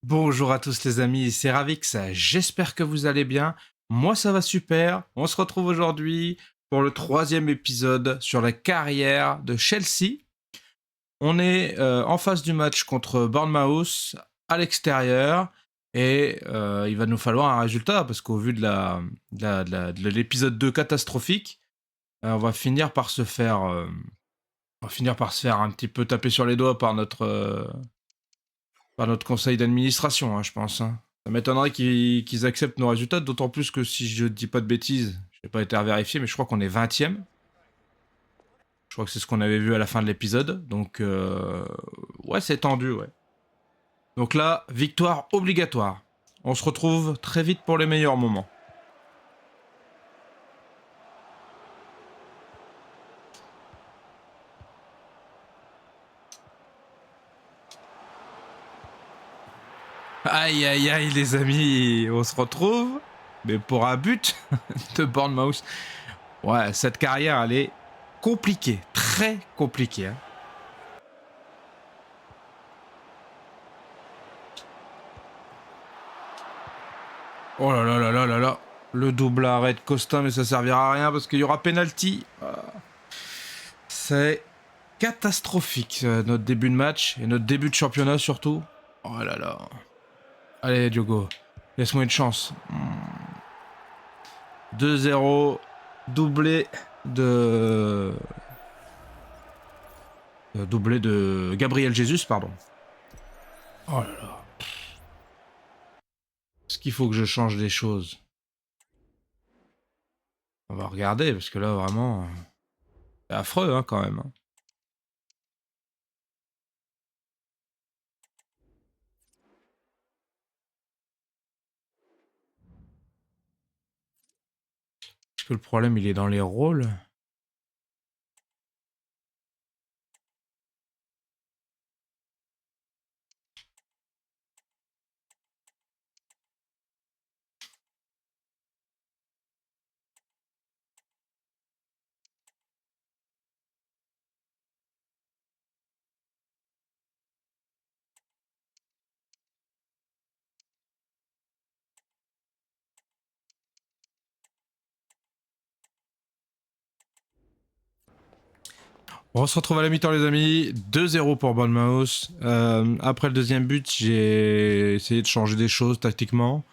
Bonjour à tous les amis, c'est Ravix, j'espère que vous allez bien. Moi ça va super, on se retrouve aujourd'hui pour le troisième épisode sur la carrière de Chelsea. On est en face du match contre Bournemouth à l'extérieur et il va nous falloir un résultat parce qu'au vu de l'épisode 2 catastrophique, on va finir par se faire un petit peu taper sur les doigts par notre conseil d'administration, hein, je pense. Hein. Ça m'étonnerait qu'ils acceptent nos résultats, d'autant plus que si je dis pas de bêtises, je n'ai pas été à vérifier, mais je crois qu'on est 20e. Je crois que c'est ce qu'on avait vu à la fin de l'épisode. Donc, ouais, c'est tendu, ouais. Donc là, victoire obligatoire. On se retrouve très vite pour les meilleurs moments. Aïe, aïe, aïe, les amis, on se retrouve, mais pour un but de Bournemouth. Ouais, cette carrière, elle est compliquée, très compliquée. Hein. Oh là là là là là là. Le double arrêt de Costa, mais ça servira à rien parce qu'il y aura penalty. C'est catastrophique notre début de match et notre début de championnat surtout. Oh là là. Allez Diogo, laisse-moi une chance. 2-0, doublé de... doublé de Gabriel Jesus, pardon. Oh là là. Est-ce qu'il faut que je change des choses? On va regarder parce que là vraiment... c'est affreux hein, quand même. Hein. Est-ce que le problème il est dans les rôles? On se retrouve à la mi-temps les amis, 2-0 pour Bournemouth. Après le deuxième but, j'ai essayé de changer des choses tactiquement.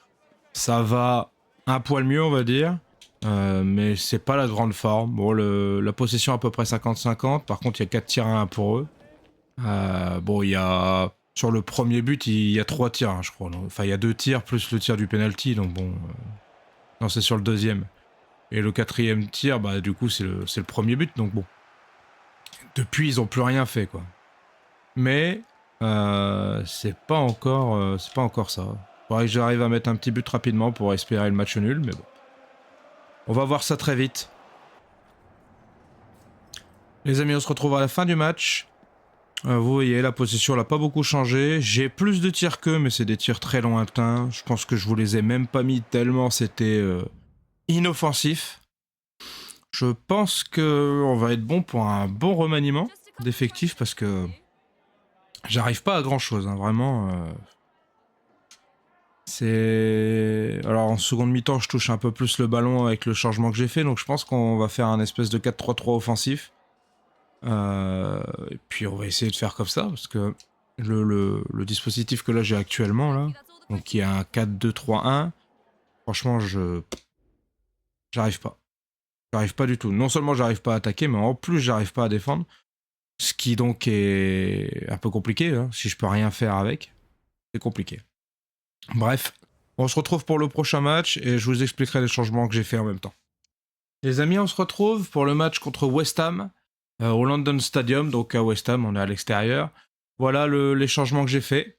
Ça va un poil mieux on va dire, mais c'est pas la grande forme. Bon, la possession à peu près 50-50, par contre il y a 4 tirs à 1 pour eux. Bon, il y a... Sur le premier but, il y a 3 tirs, hein, je crois. Donc, enfin, il y a 2 tirs plus le tir du penalty, donc bon... Non, c'est sur le deuxième. Et le quatrième tir, bah du coup c'est le premier but, donc bon. Depuis, ils ont plus rien fait, quoi. Mais c'est pas encore ça. Faudrait que j'arrive à mettre un petit but rapidement pour espérer le match nul, mais bon. On va voir ça très vite. Les amis, on se retrouve à la fin du match. Vous voyez, la position n'a pas beaucoup changé. J'ai plus de tirs qu'eux, mais c'est des tirs très lointains. Je pense que je vous les ai même pas mis tellement c'était inoffensif. Je pense qu'on va être bon pour un bon remaniement d'effectifs parce que j'arrive pas à grand chose, hein, vraiment. C'est... Alors en seconde mi-temps, je touche un peu plus le ballon avec le changement que j'ai fait, donc je pense qu'on va faire un espèce de 4-3-3 offensif. Et puis on va essayer de faire comme ça, parce que le dispositif que là j'ai actuellement, là, donc qui est un 4-2-3-1, franchement, j'arrive pas. J'arrive pas du tout. Non seulement j'arrive pas à attaquer, mais en plus j'arrive pas à défendre. Ce qui donc est un peu compliqué, hein, si je peux rien faire avec. C'est compliqué. Bref, on se retrouve pour le prochain match et je vous expliquerai les changements que j'ai fait en même temps. Les amis, on se retrouve pour le match contre West Ham au London Stadium, donc à West Ham, on est à l'extérieur. Voilà les changements que j'ai faits.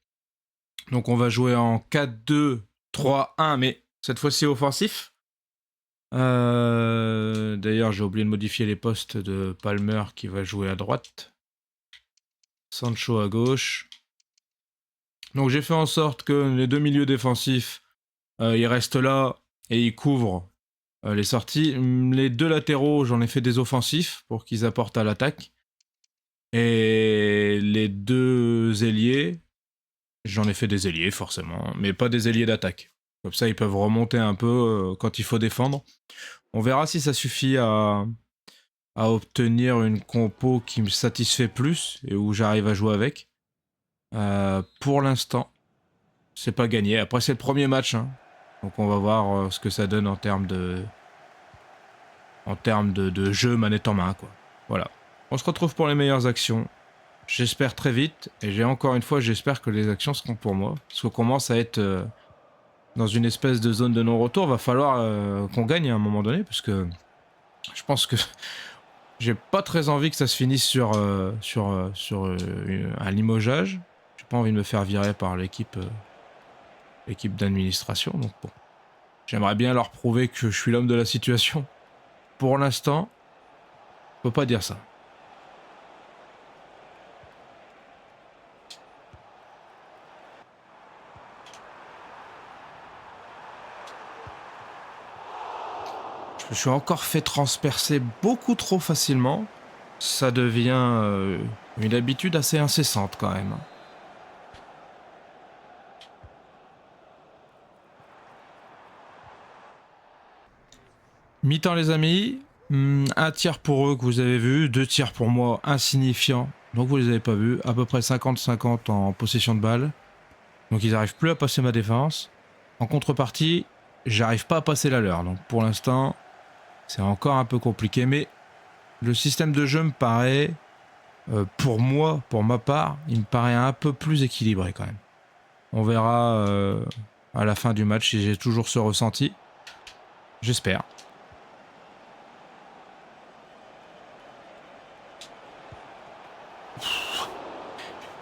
Donc on va jouer en 4-2-3-1, mais cette fois-ci offensif. D'ailleurs, j'ai oublié de modifier les postes de Palmer qui va jouer à droite. Sancho à gauche. Donc j'ai fait en sorte que les deux milieux défensifs, ils restent là et ils couvrent les sorties. Les deux latéraux, j'en ai fait des offensifs pour qu'ils apportent à l'attaque. Et les deux ailiers, J'en ai fait des ailiers, forcément, mais pas des ailiers d'attaque. Comme ça, ils peuvent remonter un peu quand il faut défendre. On verra si ça suffit à obtenir une compo qui me satisfait plus et où j'arrive à jouer avec. Pour l'instant, c'est pas gagné. Après, c'est le premier match, hein. Donc on va voir ce que ça donne en termes de jeu manette en main, quoi. Voilà. On se retrouve pour les meilleures actions. J'espère très vite. Et encore une fois, j'espère que les actions seront pour moi. Parce qu'on commence à être dans une espèce de zone de non-retour. Va falloir qu'on gagne à un moment donné. Parce que je pense que j'ai pas très envie que ça se finisse sur un limogeage. J'ai pas envie de me faire virer par l'équipe d'administration. Donc bon. J'aimerais bien leur prouver que je suis l'homme de la situation. Pour l'instant, je peux pas dire ça. Je me suis encore fait transpercer beaucoup trop facilement. Ça devient une habitude assez incessante quand même. Mi-temps les amis, un tir pour eux que vous avez vu, 2 tirs pour moi insignifiants, donc vous les avez pas vus, à peu près 50-50 en possession de balle, donc ils n'arrivent plus à passer ma défense. En contrepartie, j'arrive pas à passer la leur, donc pour l'instant c'est encore un peu compliqué, mais le système de jeu me paraît, pour moi, pour ma part, il me paraît un peu plus équilibré quand même. On verra à la fin du match si j'ai toujours ce ressenti, j'espère.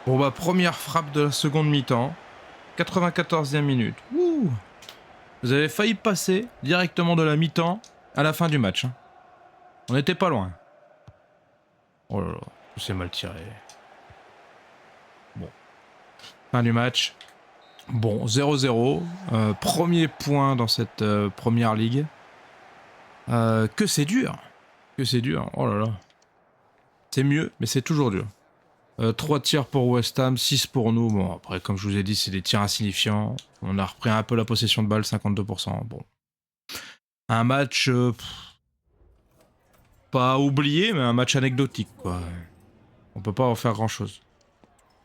Bon bah première frappe de la seconde mi-temps, 94e minute. Ouh. Vous avez failli passer directement de la mi-temps à la fin du match. Hein. On n'était pas loin. Oh là là, c'est mal tiré. Bon. Fin du match. Bon, 0-0. Premier point dans cette première ligue. Que c'est dur. Que c'est dur. Oh là là. C'est mieux, mais c'est toujours dur. 3 tirs pour West Ham, 6 pour nous. Bon, après, comme je vous ai dit, c'est des tirs insignifiants. On a repris un peu la possession de balle, 52%. Bon. Un match pas oublié, mais un match anecdotique, quoi. On peut pas en faire grand-chose.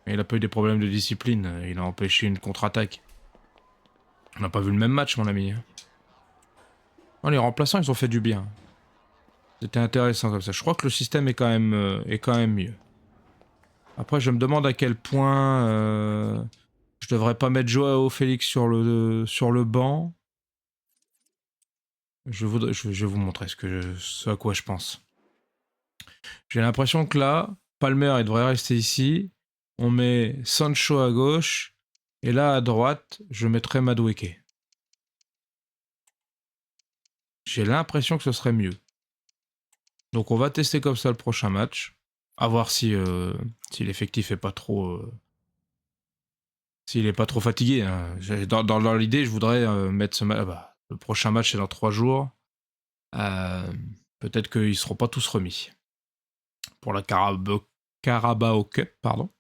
Il a pas eu des problèmes de discipline. Il a empêché une contre-attaque. On n'a pas vu le même match, mon ami. Oh, les remplaçants, ils ont fait du bien. C'était intéressant comme ça. Je crois que le système est quand même mieux. Après, je me demande à quel point je devrais pas mettre Joao Félix sur le banc. Je vais vous montrer ce à quoi je pense. J'ai l'impression que là, Palmer, il devrait rester ici. On met Sancho à gauche. Et là, à droite, je mettrai Madueke. J'ai l'impression que ce serait mieux. Donc on va tester comme ça le prochain match. À voir si l'effectif est pas trop... s'il est pas trop fatigué. Hein. Dans l'idée, je voudrais mettre ce match... le prochain match, c'est dans 3 jours. Peut-être qu'ils seront pas tous remis. Pour la Carabao Cup, pardon.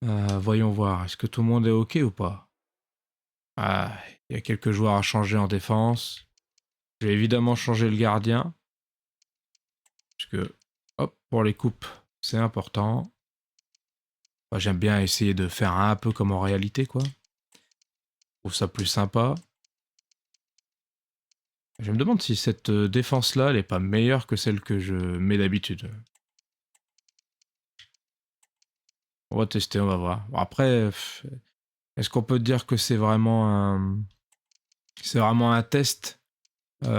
Voyons voir. Est-ce que tout le monde est OK ou pas? Il y a quelques joueurs à changer en défense. Je vais évidemment changer le gardien. Parce que, hop, pour les coupes, c'est important. Enfin, j'aime bien essayer de faire un peu comme en réalité, quoi. Je trouve ça plus sympa. Je me demande si cette défense-là, elle est pas meilleure que celle que je mets d'habitude. On va tester, on va voir. Bon, après, est-ce qu'on peut dire que c'est vraiment un test,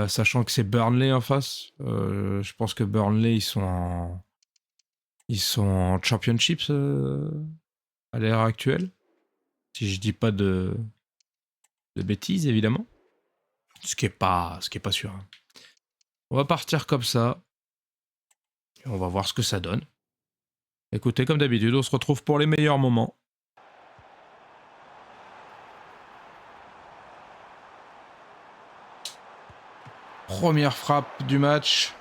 sachant que c'est Burnley en face. Je pense que Burnley, ils sont en Championship à l'heure actuelle. Si je dis pas de bêtises, évidemment. Ce qui est pas sûr. Hein. On va partir comme ça. Et on va voir ce que ça donne. Écoutez, comme d'habitude, on se retrouve pour les meilleurs moments. Première frappe du match.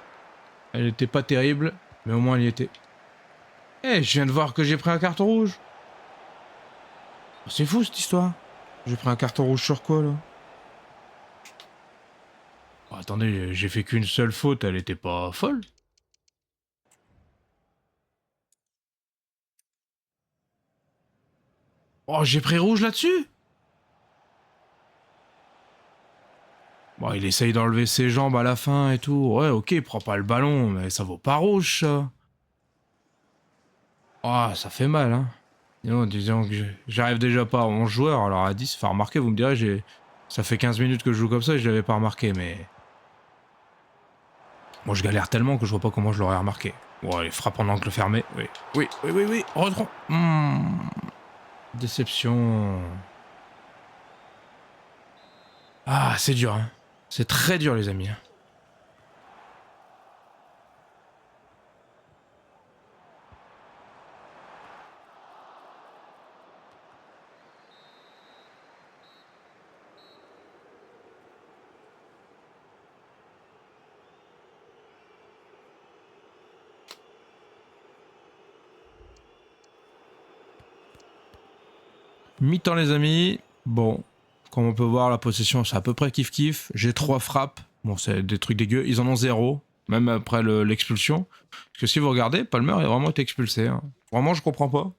Elle n'était pas terrible, mais au moins elle y était. Eh, je viens de voir que j'ai pris un carton rouge. C'est fou cette histoire. J'ai pris un carton rouge sur quoi là? Oh, attendez, j'ai fait qu'une seule faute, elle était pas folle. Oh, j'ai pris rouge là-dessus? Bon, il essaye d'enlever ses jambes à la fin et tout. Ouais, ok, il prend pas le ballon, mais ça vaut pas rouge, ça. Oh, ça fait mal, hein. Disons que j'arrive déjà pas à 11 joueurs, alors à 10, faire remarquer, vous me direz, ça fait 15 minutes que je joue comme ça et je l'avais pas remarqué, mais... Moi, je galère tellement que je vois pas comment je l'aurais remarqué. Bon, allez, frappe en angle fermé, oui. Oui, retron. Déception. Ah, c'est dur, hein. C'est très dur, les amis. Mi-temps, les amis. Bon, comme on peut voir, la possession, c'est à peu près kiff-kiff. J'ai 3 frappes. Bon, c'est des trucs dégueux. Ils en ont 0, même après l'expulsion. Parce que si vous regardez, Palmer a vraiment été expulsé. Hein. Vraiment, je comprends pas.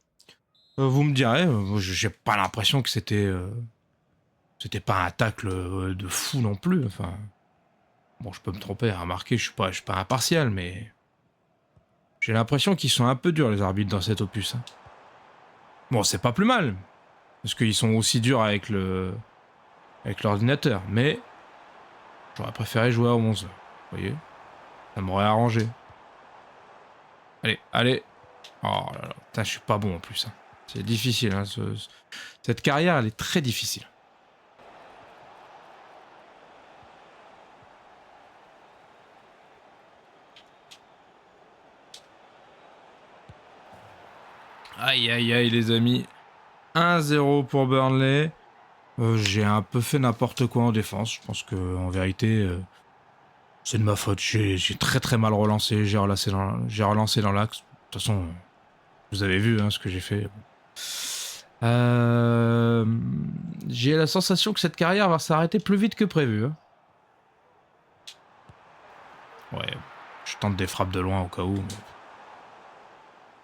Vous me direz, j'ai pas l'impression que c'était pas un tacle de fou non plus. Enfin, bon, je peux me tromper, remarquez, je suis pas impartial, mais j'ai l'impression qu'ils sont un peu durs les arbitres dans cet opus. Hein. Bon, c'est pas plus mal, parce qu'ils sont aussi durs avec l'ordinateur, mais j'aurais préféré jouer à 11. Vous voyez, ça m'aurait arrangé. Allez. Oh là là, putain, je suis pas bon en plus. Hein. C'est difficile. Hein, cette carrière, elle est très difficile. Aïe, les amis. 1-0 pour Burnley. J'ai un peu fait n'importe quoi en défense. Je pense que en vérité, c'est de ma faute. J'ai très mal relancé. J'ai relancé dans l'axe. De toute façon, vous avez vu hein, ce que j'ai fait. J'ai la sensation que cette carrière va s'arrêter plus vite que prévu. Hein. Ouais, je tente des frappes de loin au cas où. Mais...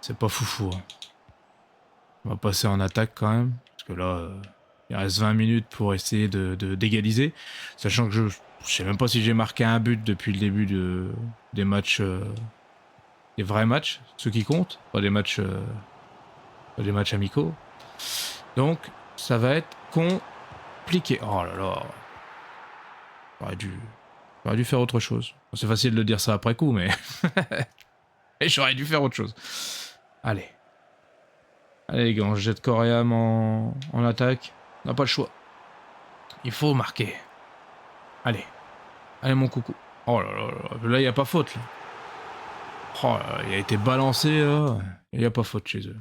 c'est pas foufou. Hein. On va passer en attaque quand même. Parce que là, il reste 20 minutes pour essayer d'égaliser. Sachant que je sais même pas si j'ai marqué un but depuis le début des matchs. Des vrais matchs, ceux qui comptent. Pas des matchs amicaux. Donc, ça va être compliqué. Oh là là. J'aurais dû faire autre chose. C'est facile de dire ça après coup, mais... Et j'aurais dû faire autre chose. Allez, les gars, on jette Coréam en attaque. On n'a pas le choix. Il faut marquer. Allez, mon coucou. Oh là là, là il n'y a pas faute. Là. Oh là, il a été balancé, là. Il n'y a pas faute chez eux.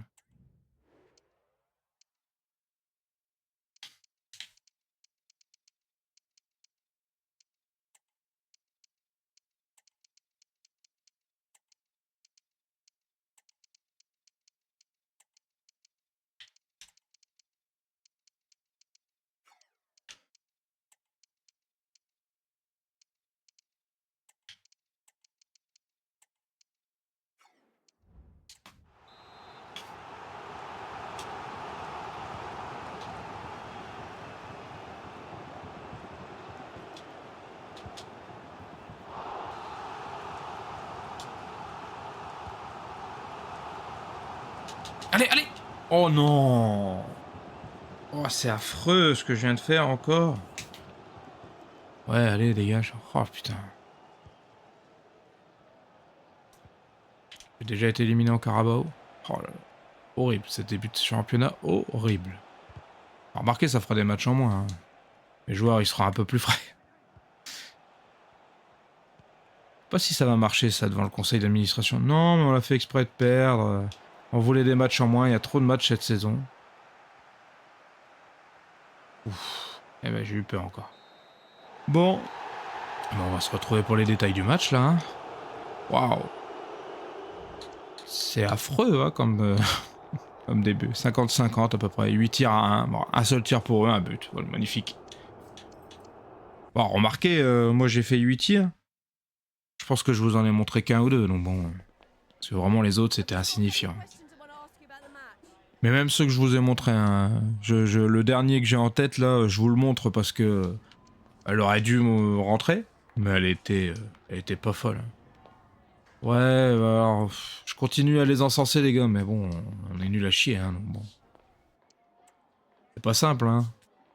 Allez. Oh non. Oh, c'est affreux ce que je viens de faire encore. Ouais, allez, dégage. Oh putain. J'ai déjà été éliminé en Carabao. Oh là là. Horrible, cet début de championnat, horrible. Remarquez, ça fera des matchs en moins. Hein. Les joueurs, ils seront un peu plus frais. Pas si ça va marcher, ça, devant le conseil d'administration. Non, mais on l'a fait exprès de perdre. On voulait des matchs en moins, il y a trop de matchs cette saison. Ouf. Eh ben, j'ai eu peur encore. Bon. On va se retrouver pour les détails du match, là. Hein. Waouh. C'est affreux, hein, comme... comme début. 50-50 à peu près. 8 tirs à 1. Bon, un seul tir pour eux, un but. Voilà, magnifique. Bon, remarquez, moi j'ai fait 8 tirs. Je pense que je vous en ai montré qu'un ou deux, donc bon. Parce que vraiment les autres c'était insignifiant. Mais même ceux que je vous ai montrés, hein, le dernier que j'ai en tête là, je vous le montre parce que elle aurait dû me rentrer, mais elle était pas folle. Ouais, alors, je continue à les encenser les gars, mais bon, on est nul à chier, hein, donc bon. C'est pas simple, hein.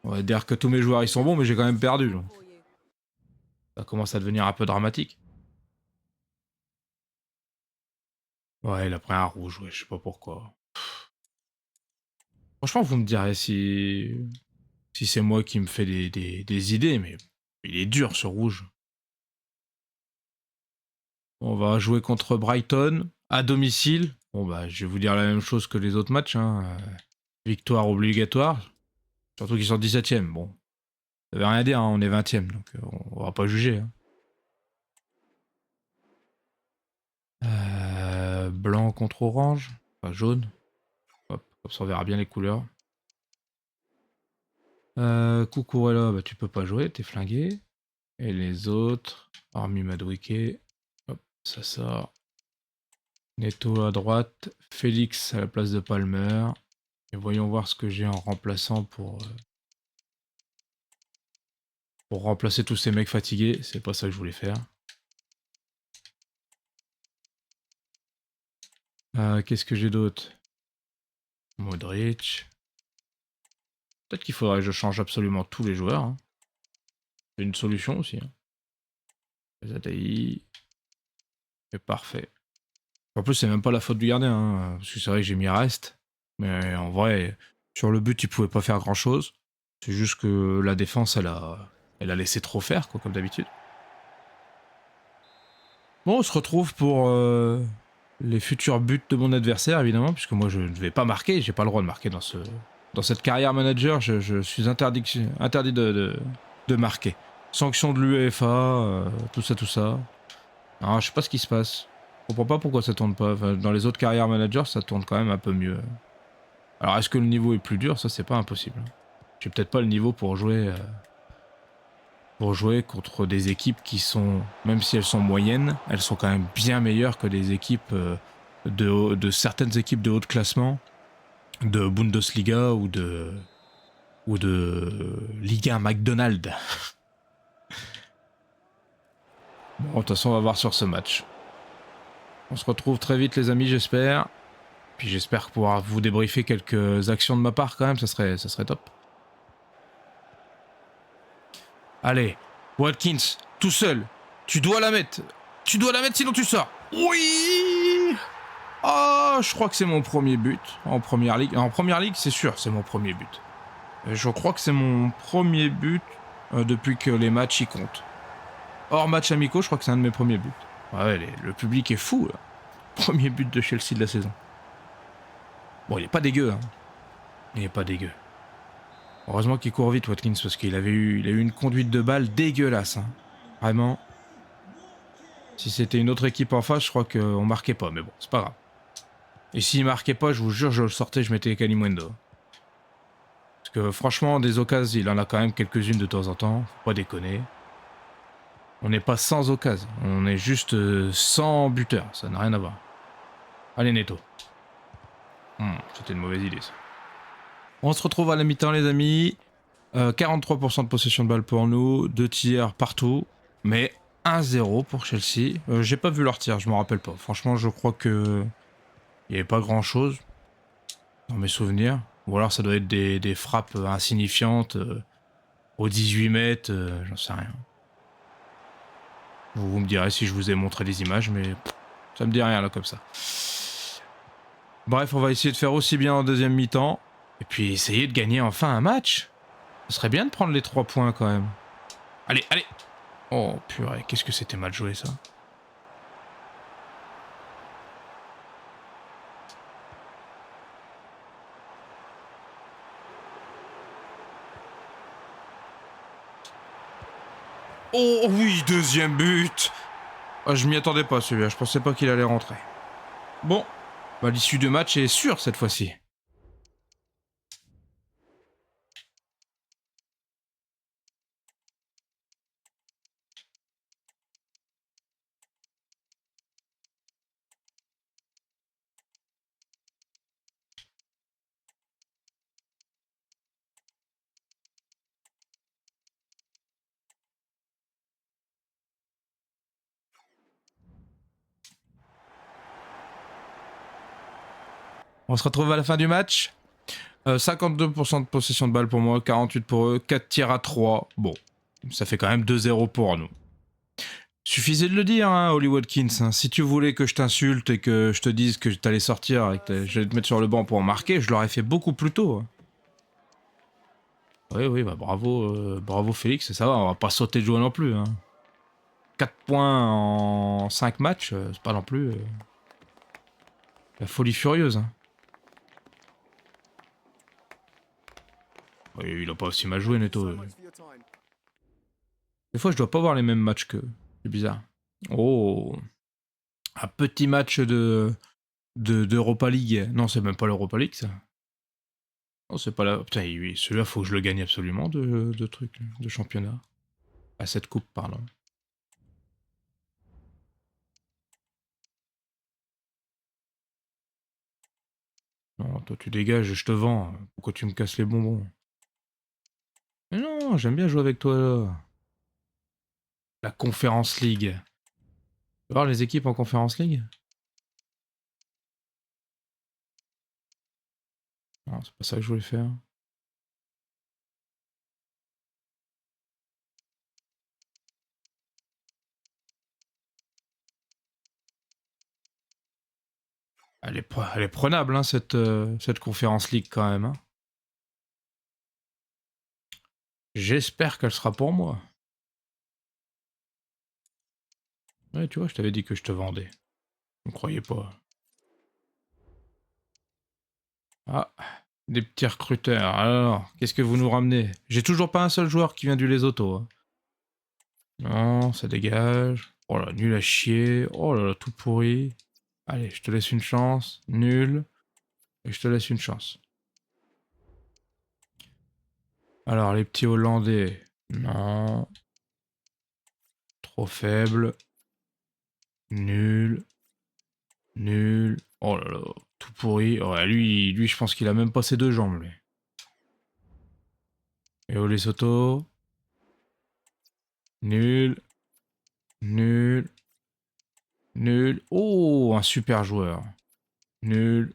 On va dire que tous mes joueurs ils sont bons, mais j'ai quand même perdu. Donc. Ça commence à devenir un peu dramatique. Ouais, il a pris un rouge, ouais, je sais pas pourquoi. Franchement, vous me direz si c'est moi qui me fais des idées, mais il est dur ce rouge. On va jouer contre Brighton, à domicile. Bon bah, je vais vous dire la même chose que les autres matchs, hein. Victoire obligatoire. Surtout qu'ils sont 17ème, bon. Ça veut rien dire, hein, on est 20ème, donc on va pas juger. Hein. Blanc contre orange, enfin jaune. Hop, comme ça on verra bien les couleurs. Cucurella, bah tu peux pas jouer, t'es flingué. Et les autres, hormis Madueke, hop, ça sort. Neto à droite, Félix à la place de Palmer. Et voyons voir ce que j'ai en remplaçant pour remplacer tous ces mecs fatigués. C'est pas ça que je voulais faire. Qu'est-ce que j'ai d'autre? Modric. Peut-être qu'il faudrait que je change absolument tous les joueurs. Hein. C'est une solution aussi. Hein. Zataï. C'est parfait. En plus, c'est même pas la faute du gardien. Hein, parce que c'est vrai que j'ai mis reste. Mais en vrai, sur le but, il pouvait pas faire grand-chose. C'est juste que la défense, elle a laissé trop faire, quoi, comme d'habitude. Bon, on se retrouve pour les futurs buts de mon adversaire, évidemment, puisque moi, je ne vais pas marquer. J'ai pas le droit de marquer dans cette carrière manager. Je suis interdit de marquer. Sanction de l'UEFA, tout ça. Alors, je sais pas ce qui se passe. Je comprends pas pourquoi ça tourne pas. Enfin, dans les autres carrières managers, ça tourne quand même un peu mieux. Alors, est-ce que le niveau est plus dur? Ça, c'est pas impossible. J'ai peut-être pas le niveau pour jouer contre des équipes qui sont, même si elles sont moyennes, elles sont quand même bien meilleures que des équipes de certaines équipes de haut de classement, de Bundesliga ou de Liga McDonald's. Bon, de toute façon, on va voir sur ce match. On se retrouve très vite, les amis, j'espère. Puis j'espère pouvoir vous débriefer quelques actions de ma part quand même, ça serait top. Allez, Watkins, tout seul. Tu dois la mettre. Tu dois la mettre sinon tu sors. Oui. Oh, je crois que c'est mon premier but en première ligue. En première ligue, c'est sûr, c'est mon premier but. Je crois que c'est mon premier but depuis que les matchs y comptent. Hors match amicaux, je crois que c'est un de mes premiers buts. Ouais, le public est fou. Là. Premier but de Chelsea de la saison. Bon, il est pas dégueu. Hein. Il est pas dégueu. Heureusement qu'il court vite, Watkins, parce qu'il a eu une conduite de balle dégueulasse. Hein. Vraiment. Si c'était une autre équipe en face, je crois qu'on marquait pas, mais bon, c'est pas grave. Et s'il marquait pas, je vous jure, je le sortais, je mettais Kalimundo. Parce que franchement, des occasions, il en a quand même quelques-unes de temps en temps, faut pas déconner. On n'est pas sans occasion, on est juste sans buteur, ça n'a rien à voir. Allez, Neto. C'était une mauvaise idée, ça. On se retrouve à la mi-temps, les amis. 43% de possession de balle pour nous, 2 tirs partout, mais 1-0 pour Chelsea. J'ai pas vu leur tir, je m'en rappelle pas. Franchement, je crois que il n'y avait pas grand-chose dans mes souvenirs. Ou alors ça doit être des frappes insignifiantes aux 18 mètres, j'en sais rien. Vous me direz si je vous ai montré des images, mais ça me dit rien là comme ça. Bref, on va essayer de faire aussi bien en deuxième mi-temps. Et puis essayer de gagner enfin un match. Ce serait bien de prendre les 3 points quand même. Allez, allez. Oh purée, qu'est-ce que c'était mal joué ça. Oh oui, deuxième but. Oh, je m'y attendais pas celui-là, je pensais pas qu'il allait rentrer. Bon, bah, l'issue du match est sûre cette fois-ci. On se retrouve à la fin du match. 52% de possession de balle pour moi, 48 pour eux, 4 tirs à 3. Bon, ça fait quand même 2-0 pour nous. Suffisait de le dire, hein, Holly Watkins. Hein. Si tu voulais que je t'insulte et que je te dise que t'allais sortir et que j'allais te mettre sur le banc pour en marquer, je l'aurais fait beaucoup plus tôt. Hein. Oui, bah bravo, bravo Félix, ça va, on va pas sauter de joie non plus. Hein. 4 points en 5 matchs, c'est pas non plus la folie furieuse. Hein. Oui, il a pas aussi mal joué, Neto. Des fois, je dois pas voir les mêmes matchs qu'eux. C'est bizarre. Oh, un petit match d'Europa League. Non, c'est même pas l'Europa League, ça. Non, c'est pas la... Putain, oui, celui-là, faut que je le gagne absolument de trucs, de championnat. À cette coupe, pardon. Non, toi, tu dégages, je te vends. Pourquoi tu me casses les bonbons? Mais non, j'aime bien jouer avec toi, là. La Conference League. Tu veux voir les équipes en Conference League? Non, c'est pas ça que je voulais faire. Elle est prenable, hein, cette Conference League, quand même. Hein. J'espère qu'elle sera pour moi. Ouais, tu vois, je t'avais dit que je te vendais. Vous ne croyez pas. Ah, des petits recruteurs. Alors, qu'est-ce que vous nous ramenez? J'ai toujours pas un seul joueur qui vient du Lesotho. Hein. Non, ça dégage. Oh là, nul à chier. Oh là là, tout pourri. Allez, je te laisse une chance. Nul. Et je te laisse une chance. Alors, les petits Hollandais. Non. Trop faible. Nul. Nul. Oh là là, tout pourri. Ouais, lui, je pense qu'il a même pas ses deux jambes, lui. Et au Lesotho. Nul. Nul. Nul. Oh, un super joueur. Nul.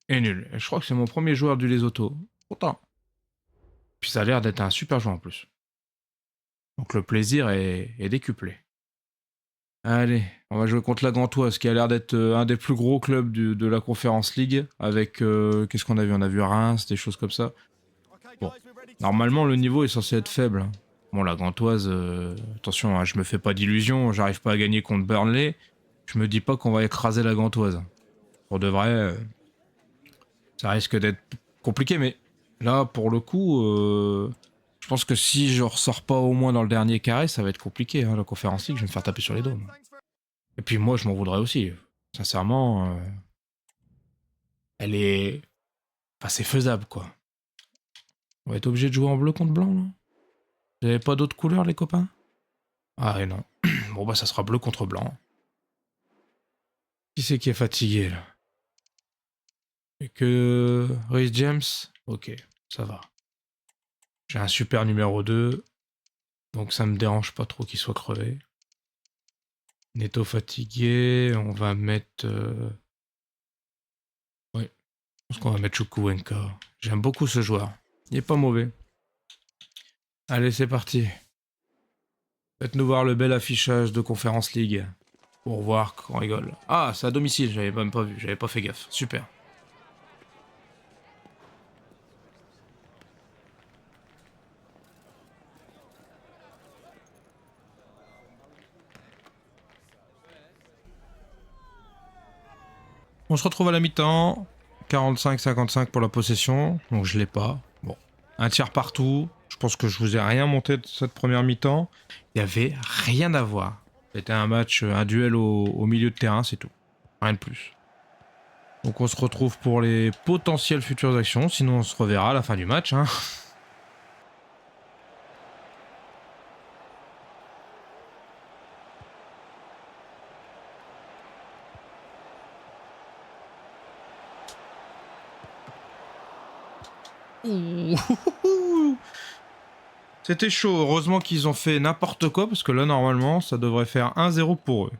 Et nul. Et je crois que c'est mon premier joueur du Lesotho. Pourtant. Puis ça a l'air d'être un super joueur en plus. Donc le plaisir est décuplé. Allez, on va jouer contre la Gantoise, qui a l'air d'être un des plus gros clubs de la Conference League. Avec, qu'est-ce qu'on a vu? On a vu Reims, des choses comme ça. Bon, normalement le niveau est censé être faible. Hein. Bon, la Gantoise, attention, hein, je me fais pas d'illusions, j'arrive pas à gagner contre Burnley. Je me dis pas qu'on va écraser la Gantoise. Pour de vrai, ça risque d'être compliqué, mais là, pour le coup, je pense que si je ressors pas au moins dans le dernier carré, ça va être compliqué. Hein, la Conference League, je vais me faire taper sur les dos. Et puis moi, je m'en voudrais aussi. Sincèrement, elle est... Enfin, c'est faisable, quoi. On va être obligé de jouer en bleu contre blanc, là. Vous avez pas d'autres couleurs, les copains? Ah, et non. Bon, bah, ça sera bleu contre blanc. Qui c'est qui est fatigué, là? Et que... Rhys James? Ok, ça va. J'ai un super numéro 2. Donc ça me dérange pas trop qu'il soit crevé. Neto fatigué, on va mettre... Oui, je pense qu'on va mettre Chukwuemeka. J'aime beaucoup ce joueur. Il est pas mauvais. Allez, c'est parti. Faites-nous voir le bel affichage de Conference League. Pour voir qu'on rigole. Ah, c'est à domicile, j'avais même pas vu, j'avais pas fait gaffe. Super. On se retrouve à la mi-temps. 45-55 pour la possession. Donc je l'ai pas. Bon. Un tir partout. Je pense que je vous ai rien monté de cette première mi-temps. Il y avait rien à voir. C'était un match, un duel au milieu de terrain, c'est tout. Rien de plus. Donc on se retrouve pour les potentielles futures actions. Sinon on se reverra à la fin du match. Hein. C'était chaud. Heureusement qu'ils ont fait n'importe quoi parce que là normalement ça devrait faire 1-0 pour eux.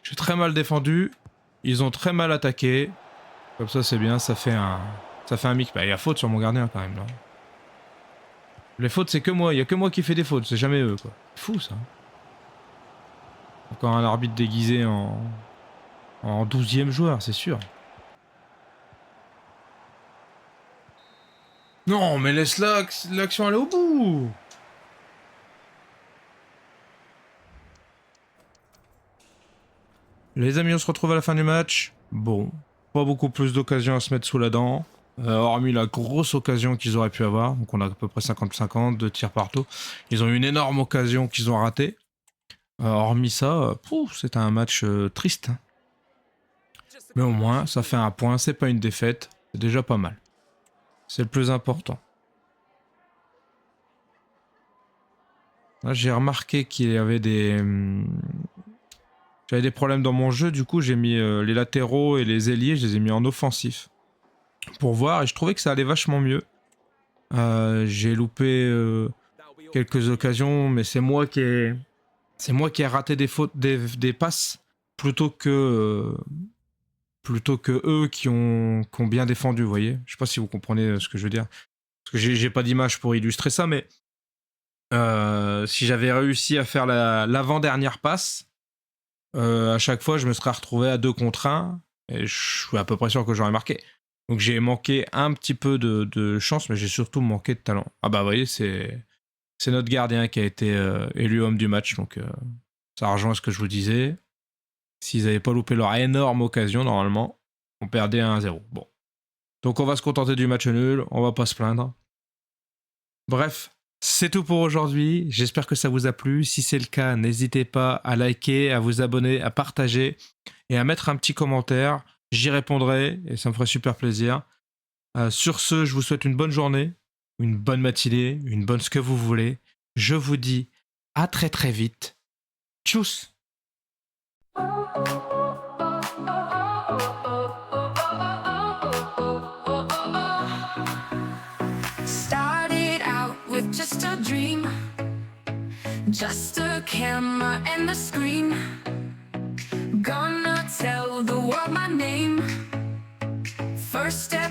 J'ai très mal défendu. Ils ont très mal attaqué. Comme ça, c'est bien, ça fait un mix. Bah, il y a faute sur mon gardien quand même, là. Les fautes, c'est que moi. Il y a que moi qui fais des fautes, c'est jamais eux, quoi. C'est fou, ça. Encore un arbitre déguisé en 12e joueur, c'est sûr. Non, mais laisse l'action aller au bout. Les amis, on se retrouve à la fin du match. Bon, pas beaucoup plus d'occasions à se mettre sous la dent. Hormis la grosse occasion qu'ils auraient pu avoir. Donc on a à peu près 50-50, 2 tirs partout. Ils ont eu une énorme occasion qu'ils ont ratée. Hormis ça, c'était un match triste. Mais au moins, ça fait un point, c'est pas une défaite. C'est déjà pas mal. C'est le plus important. Là, j'ai remarqué qu'il y avait j'avais des problèmes dans mon jeu, du coup j'ai mis les latéraux et les ailiers, je les ai mis en offensif. Pour voir, et je trouvais que ça allait vachement mieux. J'ai loupé quelques occasions, mais c'est moi qui ai raté des fautes, des passes, plutôt que eux qui ont bien défendu, vous voyez. Je sais pas si vous comprenez ce que je veux dire. Parce que j'ai pas d'image pour illustrer ça, mais si j'avais réussi à faire l'avant-dernière passe, à chaque fois, je me serais retrouvé à 2 contre 1, et je suis à peu près sûr que j'aurais marqué. Donc j'ai manqué un petit peu de chance, mais j'ai surtout manqué de talent. Ah bah vous voyez, c'est notre gardien qui a été élu homme du match, donc ça rejoint ce que je vous disais. S'ils n'avaient pas loupé leur énorme occasion, normalement, on perdait 1-0. Bon. Donc on va se contenter du match nul, on va pas se plaindre. Bref, c'est tout pour aujourd'hui. J'espère que ça vous a plu. Si c'est le cas, n'hésitez pas à liker, à vous abonner, à partager et à mettre un petit commentaire. J'y répondrai et ça me ferait super plaisir. Sur ce, je vous souhaite une bonne journée, une bonne matinée, une bonne ce que vous voulez. Je vous dis à très très vite. Tchuss! Started out with just a dream, just a camera and a screen. Gonna tell the world my name. First step